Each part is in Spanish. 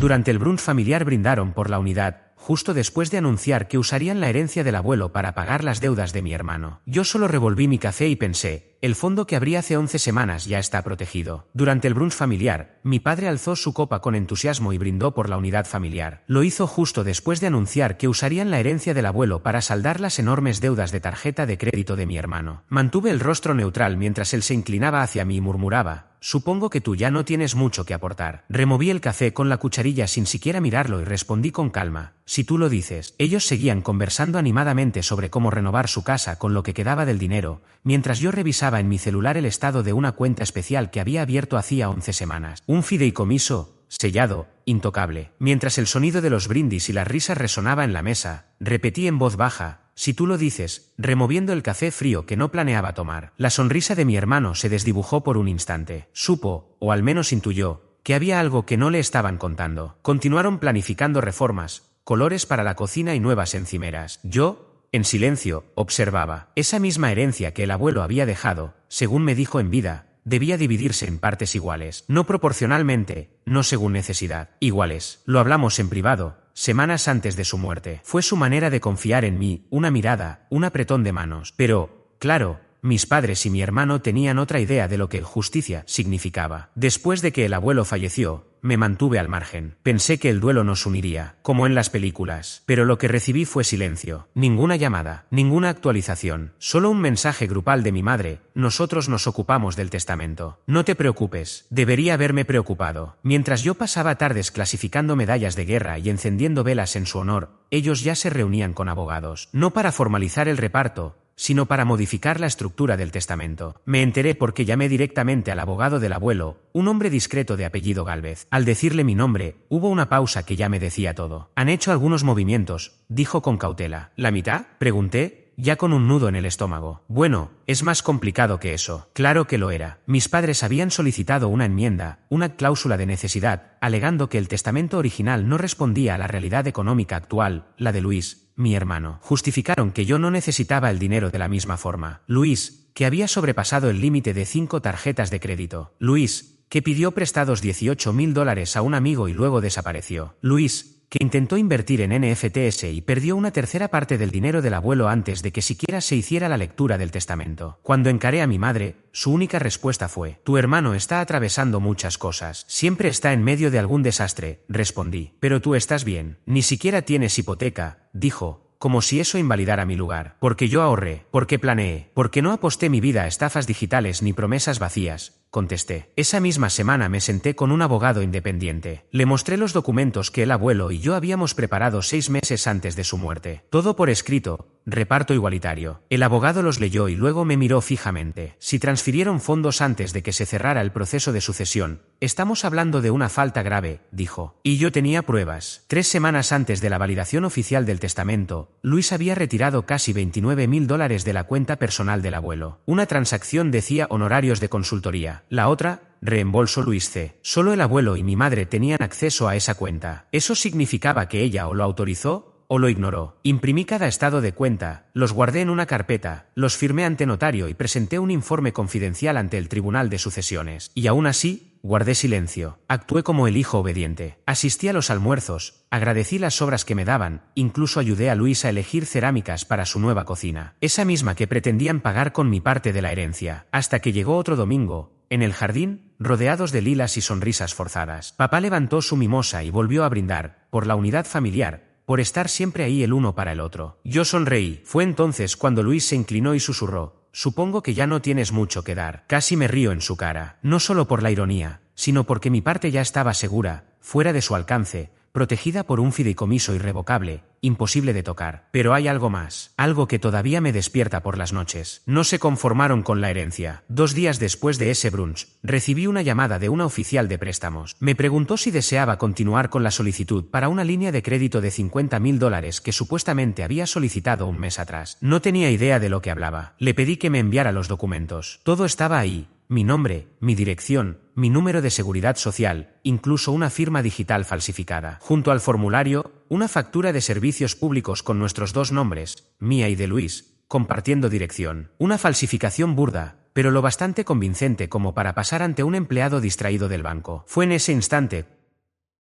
Durante el brunch familiar brindaron por la unidad, justo después de anunciar que usarían la herencia del abuelo para pagar las deudas de mi hermano. Yo solo revolví mi café y pensé, el fondo que abrí hace 11 semanas ya está protegido. Durante el brunch familiar, mi padre alzó su copa con entusiasmo y brindó por la unidad familiar. Lo hizo justo después de anunciar que usarían la herencia del abuelo para saldar las enormes deudas de tarjeta de crédito de mi hermano. Mantuve el rostro neutral mientras él se inclinaba hacia mí y murmuraba: supongo que tú ya no tienes mucho que aportar. Removí el café con la cucharilla sin siquiera mirarlo y respondí con calma: si tú lo dices. Ellos seguían conversando animadamente sobre cómo renovar su casa con lo que quedaba del dinero, mientras yo revisaba en mi celular el estado de una cuenta especial que había abierto hacía 11 semanas. Un fideicomiso, sellado, intocable. Mientras el sonido de los brindis y las risas resonaba en la mesa, repetí en voz baja: si tú lo dices, removiendo el café frío que no planeaba tomar. La sonrisa de mi hermano se desdibujó por un instante. Supo, o al menos intuyó, que había algo que no le estaban contando. Continuaron planificando reformas, colores para la cocina y nuevas encimeras. Yo, en silencio, observaba. Esa misma herencia que el abuelo había dejado, según me dijo en vida, debía dividirse en partes iguales. No proporcionalmente, no según necesidad. Iguales. Lo hablamos en privado, semanas antes de su muerte. Fue su manera de confiar en mí, una mirada, un apretón de manos. Pero, claro, mis padres y mi hermano tenían otra idea de lo que justicia significaba. Después de que el abuelo falleció, me mantuve al margen. Pensé que el duelo nos uniría, como en las películas. Pero lo que recibí fue silencio. Ninguna llamada, ninguna actualización. Solo un mensaje grupal de mi madre: nosotros nos ocupamos del testamento. No te preocupes. Debería haberme preocupado. Mientras yo pasaba tardes clasificando medallas de guerra y encendiendo velas en su honor, ellos ya se reunían con abogados. No para formalizar el reparto, sino para modificar la estructura del testamento. Me enteré porque llamé directamente al abogado del abuelo, un hombre discreto de apellido Gálvez. Al decirle mi nombre, hubo una pausa que ya me decía todo. Han hecho algunos movimientos, dijo con cautela. ¿La mitad?, pregunté, ya con un nudo en el estómago. Bueno, es más complicado que eso. Claro que lo era. Mis padres habían solicitado una enmienda, una cláusula de necesidad, alegando que el testamento original no respondía a la realidad económica actual, la de Luis, mi hermano. Justificaron que yo no necesitaba el dinero de la misma forma. Luis, que había sobrepasado el límite de 5 tarjetas de crédito. Luis, que pidió prestados $18.000 a un amigo y luego desapareció. Luis, que intentó invertir en NFTs y perdió una tercera parte del dinero del abuelo antes de que siquiera se hiciera la lectura del testamento. Cuando encaré a mi madre, su única respuesta fue: tu hermano está atravesando muchas cosas. Siempre está en medio de algún desastre, respondí. Pero tú estás bien. Ni siquiera tienes hipoteca, dijo, como si eso invalidara mi lugar. Porque yo ahorré, porque planeé, porque no aposté mi vida a estafas digitales ni promesas vacías, contesté. Esa misma semana me senté con un abogado independiente. Le mostré los documentos que el abuelo y yo habíamos preparado 6 meses antes de su muerte. Todo por escrito, reparto igualitario. El abogado los leyó y luego me miró fijamente. Si transfirieron fondos antes de que se cerrara el proceso de sucesión, estamos hablando de una falta grave, dijo. Y yo tenía pruebas. 3 semanas antes de la validación oficial del testamento, Luis había retirado casi $29.000 de la cuenta personal del abuelo. Una transacción decía honorarios de consultoría. La otra, reembolso Luis C. Solo el abuelo y mi madre tenían acceso a esa cuenta. Eso significaba que ella o lo autorizó o lo ignoró. Imprimí cada estado de cuenta, los guardé en una carpeta, los firmé ante notario y presenté un informe confidencial ante el Tribunal de Sucesiones. Y aún así, guardé silencio. Actué como el hijo obediente. Asistí a los almuerzos, agradecí las obras que me daban, incluso ayudé a Luis a elegir cerámicas para su nueva cocina. Esa misma que pretendían pagar con mi parte de la herencia. Hasta que llegó otro domingo, en el jardín, rodeados de lilas y sonrisas forzadas. Papá levantó su mimosa y volvió a brindar, por la unidad familiar, por estar siempre ahí el uno para el otro. Yo sonreí. Fue entonces cuando Luis se inclinó y susurró: supongo que ya no tienes mucho que dar. Casi me río en su cara. No solo por la ironía, sino porque mi parte ya estaba segura, fuera de su alcance, protegida por un fideicomiso irrevocable, imposible de tocar. Pero hay algo más, algo que todavía me despierta por las noches. No se conformaron con la herencia. 2 días después de ese brunch, recibí una llamada de una oficial de préstamos. Me preguntó si deseaba continuar con la solicitud para una línea de crédito de $50.000 que supuestamente había solicitado un mes atrás. No tenía idea de lo que hablaba. Le pedí que me enviara los documentos. Todo estaba ahí. Mi nombre, mi dirección, mi número de seguridad social, incluso una firma digital falsificada. Junto al formulario, una factura de servicios públicos con nuestros 2 nombres, mía y de Luis, compartiendo dirección. Una falsificación burda, pero lo bastante convincente como para pasar ante un empleado distraído del banco. Fue en ese instante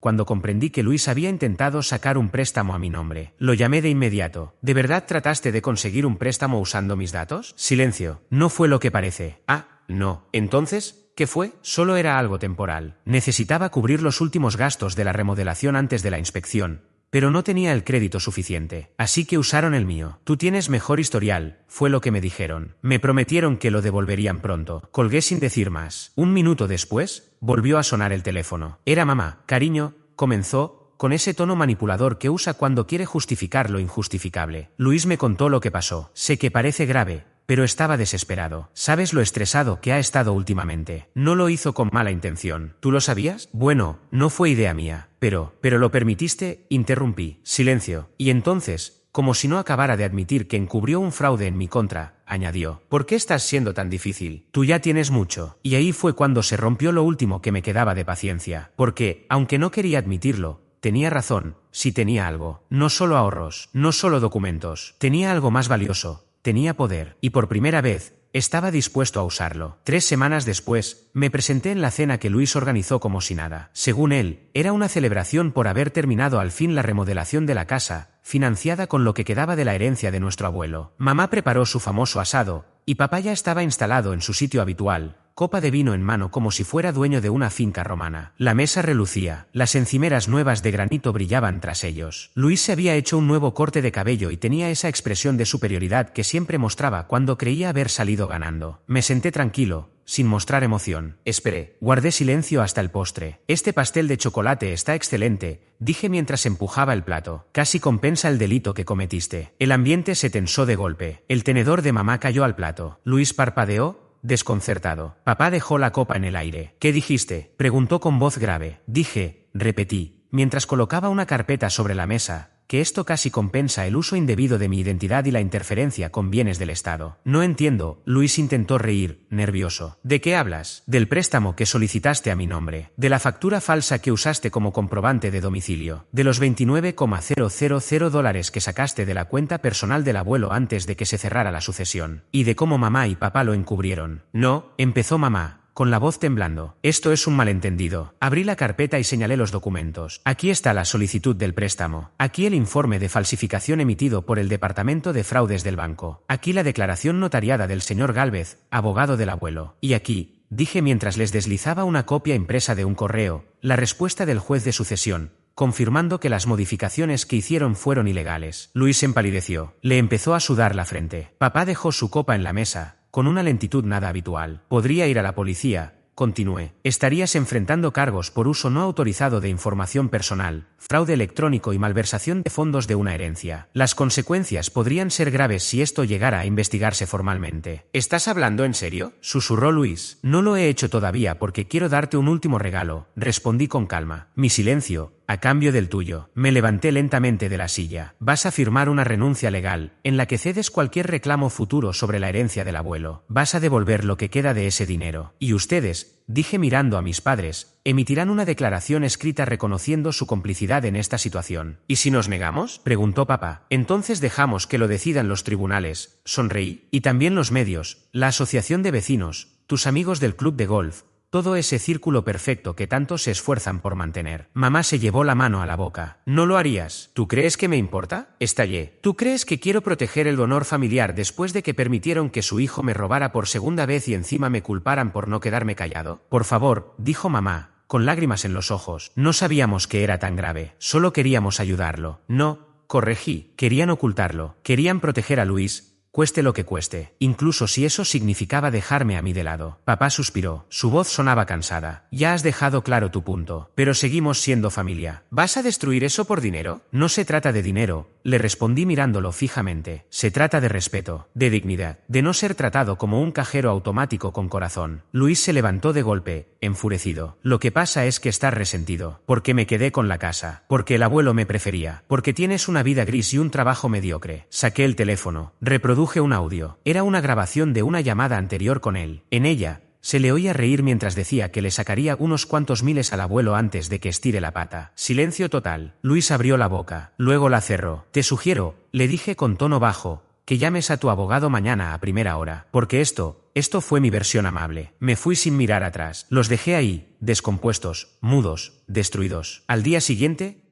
cuando comprendí que Luis había intentado sacar un préstamo a mi nombre. Lo llamé de inmediato. ¿De verdad trataste de conseguir un préstamo usando mis datos? Silencio. No fue lo que parece. Ah, no. Entonces, ¿qué fue? Solo era algo temporal. Necesitaba cubrir los últimos gastos de la remodelación antes de la inspección, pero no tenía el crédito suficiente, así que usaron el mío. Tú tienes mejor historial, fue lo que me dijeron. Me prometieron que lo devolverían pronto. Colgué sin decir más. Un minuto después, volvió a sonar el teléfono. Era mamá. Cariño, comenzó, con ese tono manipulador que usa cuando quiere justificar lo injustificable. Luis me contó lo que pasó. Sé que parece grave, pero estaba desesperado. ¿Sabes lo estresado que ha estado últimamente? No lo hizo con mala intención. ¿Tú lo sabías? Bueno, no fue idea mía. Pero lo permitiste, interrumpí. Silencio. Y entonces, como si no acabara de admitir que encubrió un fraude en mi contra, añadió. ¿Por qué estás siendo tan difícil? Tú ya tienes mucho. Y ahí fue cuando se rompió lo último que me quedaba de paciencia. Porque, aunque no quería admitirlo, tenía razón. Sí tenía algo. No solo ahorros, no solo documentos. Tenía algo más valioso. Tenía poder, y por primera vez, estaba dispuesto a usarlo. 3 semanas después, me presenté en la cena que Luis organizó como si nada. Según él, era una celebración por haber terminado al fin la remodelación de la casa, financiada con lo que quedaba de la herencia de nuestro abuelo. Mamá preparó su famoso asado, y papá ya estaba instalado en su sitio habitual, copa de vino en mano como si fuera dueño de una finca romana. La mesa relucía, las encimeras nuevas de granito brillaban tras ellos. Luis se había hecho un nuevo corte de cabello y tenía esa expresión de superioridad que siempre mostraba cuando creía haber salido ganando. Me senté tranquilo, sin mostrar emoción. Esperé. Guardé silencio hasta el postre. Este pastel de chocolate está excelente, dije mientras empujaba el plato. Casi compensa el delito que cometiste. El ambiente se tensó de golpe. El tenedor de mamá cayó al plato. Luis parpadeó, desconcertado. Papá dejó la copa en el aire. ¿Qué dijiste? Preguntó con voz grave. Dije, repetí, mientras colocaba una carpeta sobre la mesa, que esto casi compensa el uso indebido de mi identidad y la interferencia con bienes del Estado. No entiendo. Luis intentó reír, nervioso. ¿De qué hablas? Del préstamo que solicitaste a mi nombre. De la factura falsa que usaste como comprobante de domicilio. De los $29,000 que sacaste de la cuenta personal del abuelo antes de que se cerrara la sucesión. Y de cómo mamá y papá lo encubrieron. No, empezó mamá, con la voz temblando. Esto es un malentendido. Abrí la carpeta y señalé los documentos. Aquí está la solicitud del préstamo. Aquí el informe de falsificación emitido por el Departamento de Fraudes del banco. Aquí la declaración notariada del señor Gálvez, abogado del abuelo. Y aquí, dije mientras les deslizaba una copia impresa de un correo, la respuesta del juez de sucesión, confirmando que las modificaciones que hicieron fueron ilegales. Luis empalideció. Le empezó a sudar la frente. Papá dejó su copa en la mesa, con una lentitud nada habitual. Podría ir a la policía, continué. Estarías enfrentando cargos por uso no autorizado de información personal, fraude electrónico y malversación de fondos de una herencia. Las consecuencias podrían ser graves si esto llegara a investigarse formalmente. ¿Estás hablando en serio?, susurró Luis. No lo he hecho todavía porque quiero darte un último regalo, respondí con calma. Mi silencio, a cambio del tuyo. Me levanté lentamente de la silla. Vas a firmar una renuncia legal, en la que cedes cualquier reclamo futuro sobre la herencia del abuelo. Vas a devolver lo que queda de ese dinero. Y ustedes, dije mirando a mis padres, emitirán una declaración escrita reconociendo su complicidad en esta situación. ¿Y si nos negamos?, preguntó papá. Entonces dejamos que lo decidan los tribunales. Sonreí. Y también los medios, la asociación de vecinos, tus amigos del club de golf. Todo ese círculo perfecto que tanto se esfuerzan por mantener. Mamá se llevó la mano a la boca. ¿No lo harías? ¿Tú crees que me importa?, estallé. ¿Tú crees que quiero proteger el honor familiar después de que permitieron que su hijo me robara por segunda vez y encima me culparan por no quedarme callado? Por favor, dijo mamá, con lágrimas en los ojos. No sabíamos que era tan grave. Solo queríamos ayudarlo. No, corregí. Querían ocultarlo. Querían proteger a Luis, cueste lo que cueste, incluso si eso significaba dejarme a mí de lado. Papá suspiró. Su voz sonaba cansada. Ya has dejado claro tu punto, pero seguimos siendo familia. ¿Vas a destruir eso por dinero? No se trata de dinero, le respondí mirándolo fijamente. Se trata de respeto, de dignidad, de no ser tratado como un cajero automático con corazón. Luis se levantó de golpe, enfurecido. Lo que pasa es que estás resentido, porque me quedé con la casa, porque el abuelo me prefería, porque tienes una vida gris y un trabajo mediocre. Saqué el teléfono, reproduje un audio. Era una grabación de una llamada anterior con él. En ella, se le oía reír mientras decía que le sacaría unos cuantos miles al abuelo antes de que estire la pata. Silencio total. Luis abrió la boca, luego la cerró. Te sugiero, le dije con tono bajo, que llames a tu abogado mañana a primera hora, porque esto fue mi versión amable. Me fui sin mirar atrás. Los dejé ahí, descompuestos, mudos, destruidos. Al día siguiente,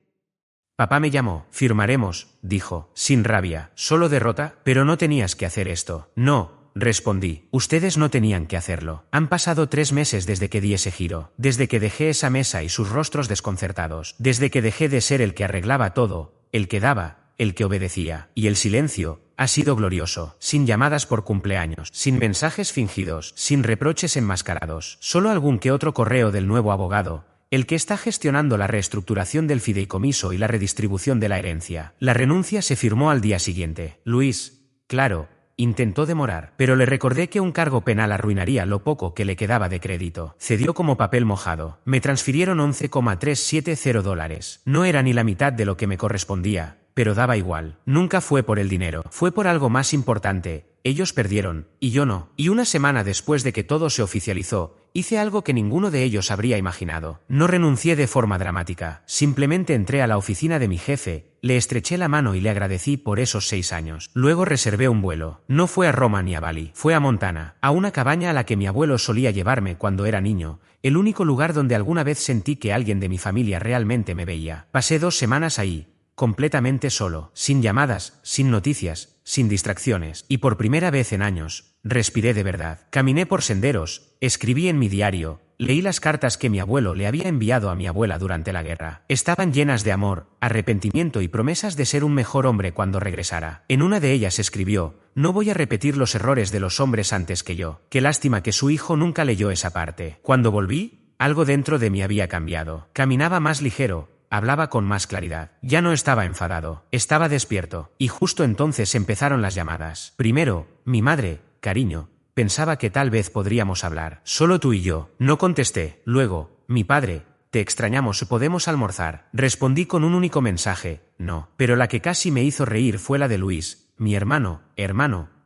papá me llamó. Firmaremos, dijo, sin rabia. ¿Solo derrota? Pero no tenías que hacer esto. No, respondí. Ustedes no tenían que hacerlo. Han pasado 3 meses desde que di ese giro. Desde que dejé esa mesa y sus rostros desconcertados. Desde que dejé de ser el que arreglaba todo, el que daba, el que obedecía. Y el silencio ha sido glorioso. Sin llamadas por cumpleaños. Sin mensajes fingidos. Sin reproches enmascarados. Solo algún que otro correo del nuevo abogado, el que está gestionando la reestructuración del fideicomiso y la redistribución de la herencia. La renuncia se firmó al día siguiente. Luis, claro, intentó demorar, pero le recordé que un cargo penal arruinaría lo poco que le quedaba de crédito. Cedió como papel mojado. Me transfirieron $11,370. No era ni la mitad de lo que me correspondía, pero daba igual. Nunca fue por el dinero. Fue por algo más importante. Ellos perdieron, y yo no. Y una semana después de que todo se oficializó, hice algo que ninguno de ellos habría imaginado. No renuncié de forma dramática. Simplemente entré a la oficina de mi jefe, le estreché la mano y le agradecí por esos 6 años. Luego reservé un vuelo. No fue a Roma ni a Bali. Fue a Montana, a una cabaña a la que mi abuelo solía llevarme cuando era niño, el único lugar donde alguna vez sentí que alguien de mi familia realmente me veía. Pasé 2 semanas ahí, completamente solo, sin llamadas, sin noticias, sin distracciones, y por primera vez en años, respiré de verdad. Caminé por senderos, escribí en mi diario, leí las cartas que mi abuelo le había enviado a mi abuela durante la guerra. Estaban llenas de amor, arrepentimiento y promesas de ser un mejor hombre cuando regresara. En una de ellas escribió: no voy a repetir los errores de los hombres antes que yo. Qué lástima que su hijo nunca leyó esa parte. Cuando volví, algo dentro de mí había cambiado. Caminaba más ligero. Hablaba con más claridad. Ya no estaba enfadado. Estaba despierto. Y justo entonces empezaron las llamadas. Primero, mi madre: cariño, pensaba que tal vez podríamos hablar. Solo tú y yo. No contesté. Luego, mi padre: te extrañamos, ¿podemos almorzar? Respondí con un único mensaje: no. Pero la que casi me hizo reír fue la de Luis: mi hermano,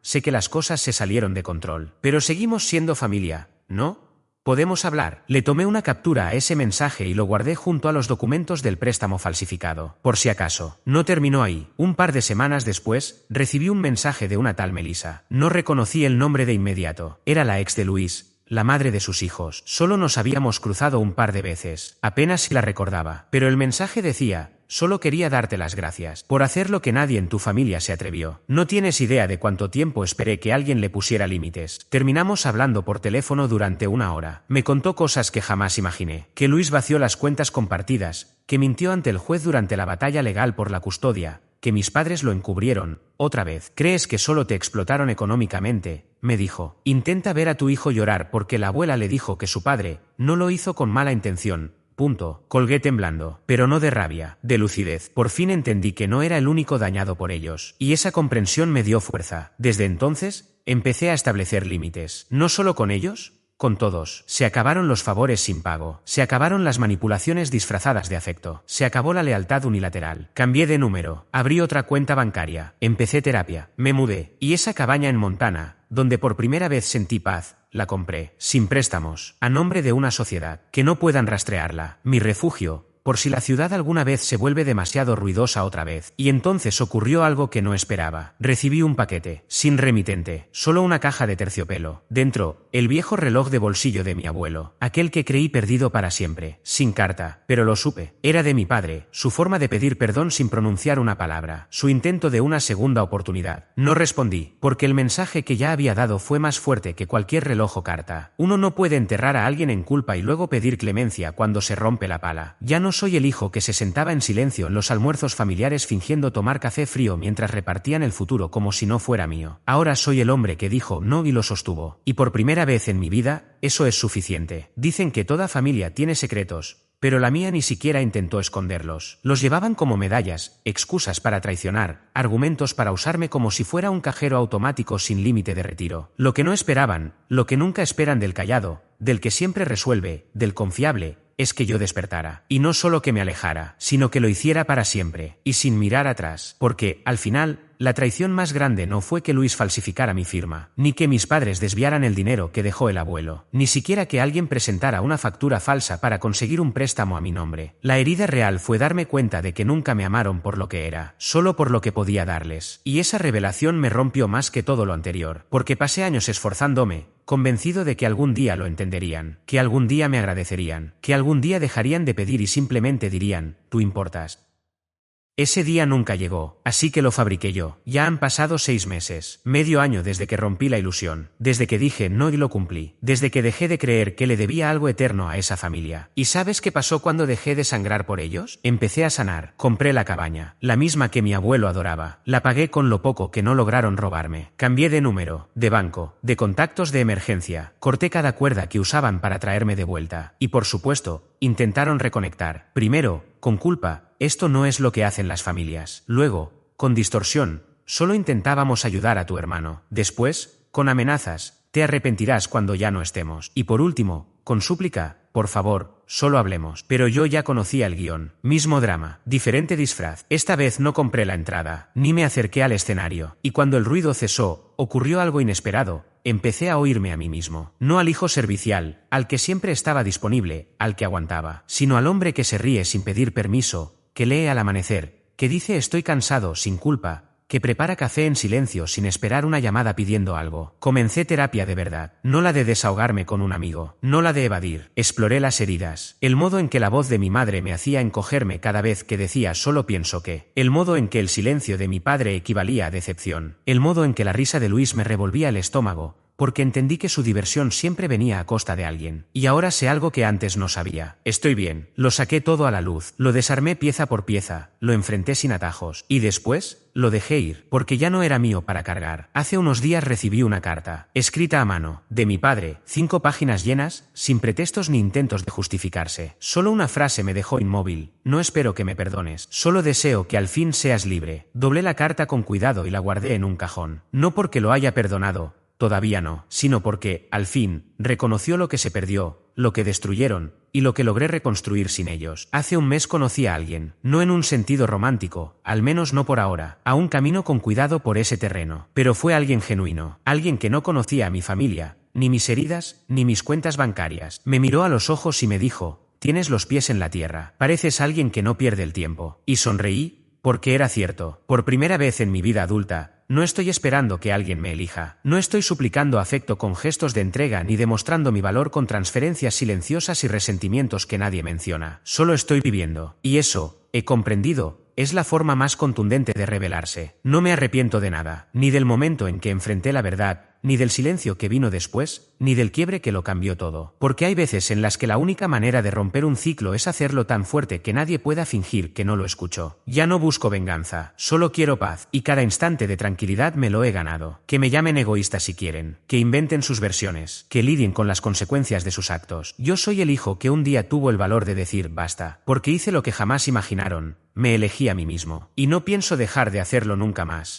sé que las cosas se salieron de control, pero seguimos siendo familia, ¿no? ¿Podemos hablar? Le tomé una captura a ese mensaje y lo guardé junto a los documentos del préstamo falsificado. Por si acaso. No terminó ahí. Un par de semanas después, recibí un mensaje de una tal Melissa. No reconocí el nombre de inmediato. Era la ex de Luis, la madre de sus hijos. Solo nos habíamos cruzado un par de veces. Apenas si la recordaba. Pero el mensaje decía: solo quería darte las gracias por hacer lo que nadie en tu familia se atrevió. No tienes idea de cuánto tiempo esperé que alguien le pusiera límites. Terminamos hablando por teléfono durante 1 hora. Me contó cosas que jamás imaginé. Que Luis vació las cuentas compartidas, que mintió ante el juez durante la batalla legal por la custodia, que mis padres lo encubrieron. Otra vez. ¿Crees que solo te explotaron económicamente?, me dijo. Intenta ver a tu hijo llorar porque la abuela le dijo que su padre no lo hizo con mala intención. Punto. Colgué temblando, pero no de rabia, de lucidez. Por fin entendí que no era el único dañado por ellos, y esa comprensión me dio fuerza. Desde entonces, empecé a establecer límites. No solo con ellos, con todos. Se acabaron los favores sin pago. Se acabaron las manipulaciones disfrazadas de afecto. Se acabó la lealtad unilateral. Cambié de número. Abrí otra cuenta bancaria. Empecé terapia. Me mudé. Y esa cabaña en Montana, donde por primera vez sentí paz, la compré, sin préstamos, a nombre de una sociedad, que no puedan rastrearla. Mi refugio, por si la ciudad alguna vez se vuelve demasiado ruidosa otra vez. Y entonces ocurrió algo que no esperaba. Recibí un paquete, sin remitente, solo una caja de terciopelo. Dentro, el viejo reloj de bolsillo de mi abuelo, aquel que creí perdido para siempre, sin carta, pero lo supe. Era de mi padre, su forma de pedir perdón sin pronunciar una palabra, su intento de una segunda oportunidad. No respondí, porque el mensaje que ya había dado fue más fuerte que cualquier reloj o carta. Uno no puede enterrar a alguien en culpa y luego pedir clemencia cuando se rompe la pala. Ya no soy el hijo que se sentaba en silencio en los almuerzos familiares fingiendo tomar café frío mientras repartían el futuro como si no fuera mío. Ahora soy el hombre que dijo no y lo sostuvo. Y por primera vez en mi vida, eso es suficiente. Dicen que toda familia tiene secretos, pero la mía ni siquiera intentó esconderlos. Los llevaban como medallas, excusas para traicionar, argumentos para usarme como si fuera un cajero automático sin límite de retiro. Lo que no esperaban, lo que nunca esperan del callado, del que siempre resuelve, del confiable, es que yo despertara. Y no solo que me alejara, sino que lo hiciera para siempre, y sin mirar atrás. Porque, al final, La traición más grande no fue que Luis falsificara mi firma, ni que mis padres desviaran el dinero que dejó el abuelo, ni siquiera que alguien presentara una factura falsa para conseguir un préstamo a mi nombre. La herida real fue darme cuenta de que nunca me amaron por lo que era, solo por lo que podía darles. Y esa revelación me rompió más que todo lo anterior, porque pasé años esforzándome, convencido de que algún día lo entenderían, que algún día me agradecerían, que algún día dejarían de pedir y simplemente dirían, tú importas. Ese día nunca llegó, así que lo fabriqué yo. Ya han pasado 6 meses, medio año desde que rompí la ilusión, desde que dije no y lo cumplí, desde que dejé de creer que le debía algo eterno a esa familia. ¿Y sabes qué pasó cuando dejé de sangrar por ellos? Empecé a sanar, compré la cabaña, la misma que mi abuelo adoraba, la pagué con lo poco que no lograron robarme, cambié de número, de banco, de contactos de emergencia, corté cada cuerda que usaban para traerme de vuelta, y por supuesto, intentaron reconectar, primero, con culpa. Esto no es lo que hacen las familias. Luego, con distorsión, solo intentábamos ayudar a tu hermano. Después, con amenazas, te arrepentirás cuando ya no estemos. Y por último, con súplica, por favor, solo hablemos. Pero yo ya conocía el guión. Mismo drama, diferente disfraz. Esta vez no compré la entrada, ni me acerqué al escenario. Y cuando el ruido cesó, ocurrió algo inesperado. Empecé a oírme a mí mismo. No al hijo servicial, al que siempre estaba disponible, al que aguantaba, sino al hombre que se ríe sin pedir permiso, que lee al amanecer, que dice estoy cansado sin culpa, que prepara café en silencio sin esperar una llamada pidiendo algo. Comencé terapia de verdad, no la de desahogarme con un amigo, no la de evadir. Exploré las heridas, el modo en que la voz de mi madre me hacía encogerme cada vez que decía solo pienso que, el modo en que el silencio de mi padre equivalía a decepción, el modo en que la risa de Luis me revolvía el estómago, porque entendí que su diversión siempre venía a costa de alguien. Y ahora sé algo que antes no sabía. Estoy bien. Lo saqué todo a la luz. Lo desarmé pieza por pieza. Lo enfrenté sin atajos. Y después, lo dejé ir, porque ya no era mío para cargar. Hace unos días recibí una carta, escrita a mano, de mi padre, 5 páginas llenas, sin pretextos ni intentos de justificarse. Solo una frase me dejó inmóvil. No espero que me perdones. Solo deseo que al fin seas libre. Doblé la carta con cuidado y la guardé en un cajón. No porque lo haya perdonado, todavía no, sino porque, al fin, reconoció lo que se perdió, lo que destruyeron, y lo que logré reconstruir sin ellos. Hace un mes conocí a alguien, no en un sentido romántico, al menos no por ahora, aún camino con cuidado por ese terreno, pero fue alguien genuino, alguien que no conocía a mi familia, ni mis heridas, ni mis cuentas bancarias. Me miró a los ojos y me dijo, tienes los pies en la tierra, pareces alguien que no pierde el tiempo. Y sonreí, porque era cierto, por primera vez en mi vida adulta. No estoy esperando que alguien me elija. No estoy suplicando afecto con gestos de entrega ni demostrando mi valor con transferencias silenciosas y resentimientos que nadie menciona. Solo estoy viviendo. Y eso, he comprendido, es la forma más contundente de rebelarse. No me arrepiento de nada, ni del momento en que enfrenté la verdad, ni del silencio que vino después, ni del quiebre que lo cambió todo. Porque hay veces en las que la única manera de romper un ciclo es hacerlo tan fuerte que nadie pueda fingir que no lo escuchó. Ya no busco venganza, solo quiero paz, y cada instante de tranquilidad me lo he ganado. Que me llamen egoísta si quieren, que inventen sus versiones, que lidien con las consecuencias de sus actos. Yo soy el hijo que un día tuvo el valor de decir basta, porque hice lo que jamás imaginaron, me elegí a mí mismo, y no pienso dejar de hacerlo nunca más.